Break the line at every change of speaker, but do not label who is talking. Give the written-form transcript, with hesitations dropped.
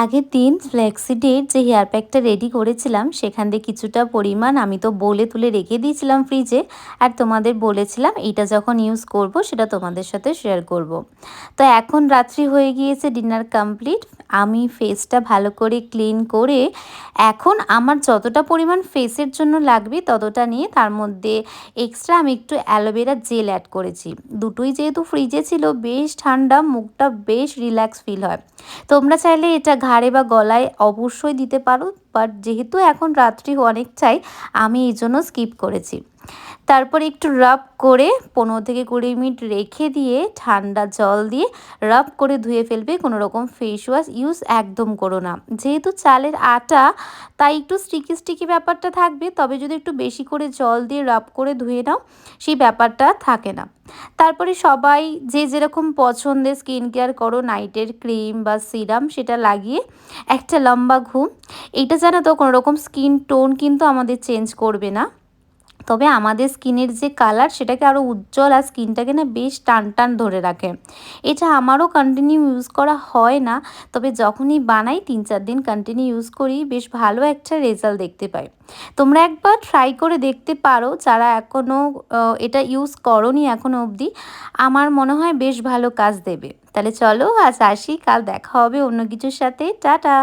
আগের দিন ফ্ল্যাক্সিডের যে হেয়ার প্যাকটা রেডি করেছিলাম সেখান থেকে কিছুটা পরিমাণ আমি তো বলে তুলে রেখে দিয়েছিলাম ফ্রিজে। আর তোমাদের বলেছিলাম এটা যখন ইউজ করব সেটা তোমাদের সাথে শেয়ার করব। তো এখন রাত্রি হয়ে গিয়েছে, ডিনার কমপ্লিট। আমি ফেসটা ভালো করে ক্লিন করে এখন আমার যতটা পরিমাণ ফেসের জন্য লাগবে ততটা নিয়ে তার মধ্যে এক্সট্রা আমি একটু অ্যালোভেরা জেল অ্যাড করেছি। দুটোই যেহেতু ফ্রিজে ছিল, বেশ ঠান্ডা, মুখটা বেশ রিল্যাক্স ফিল হয়। তোমরা চাইলে এটা ঘাড়ে বা গলায় অবশ্যই দিতে পারো, বাট যেহেতু এখন রাত্রি অনেকটাই আমি এই জন্য স্কিপ করেছি। তারপরে একটু রাব করে 15 থেকে 20 মিনিট রেখে দিয়ে ঠান্ডা জল দিয়ে রাব করে ধুয়ে ফেলবে। কোনো রকম ফেস ওয়াশ ইউজ একদম করো না। যেহেতু চালের আটা তাই একটু স্টিকি স্টিকি ব্যাপারটা থাকবে, তবে যদি একটু বেশি করে জল দিয়ে রাব করে ধুয়ে নাও সেই ব্যাপারটা থাকে না। তারপরে সবাই যে যেরকম পছন্দের স্কিন কেয়ার করো, নাইটের ক্রিম বা সিরাম সেটা লাগিয়ে একটা লম্বা ঘুম। এইটা জানো তো কোনো রকম স্কিন টোন কিন্তু আমাদের চেঞ্জ করবে না, তবে আমাদের স্কিনের যে কালার সেটাকে আরও উজ্জ্বল আর স্কিনটাকে না বেশ টান টান ধরে রাখে। এটা আমারও কন্টিনিউ ইউজ করা হয় না, তবে যখনই বানাই 3-4 দিন কন্টিনিউ ইউজ করি, বেশ ভালো একটা রেজাল্ট দেখতে পাই। তোমরা একবার ট্রাই করে দেখতে পারো যারা এখনও এটা ইউজ করোনি এখনও অবধি। আমার মনে হয় বেশ ভালো কাজ দেবে। তাহলে চলো আজ আসি, কাল দেখা হবে অন্য কিছুর সাথে। টাটা।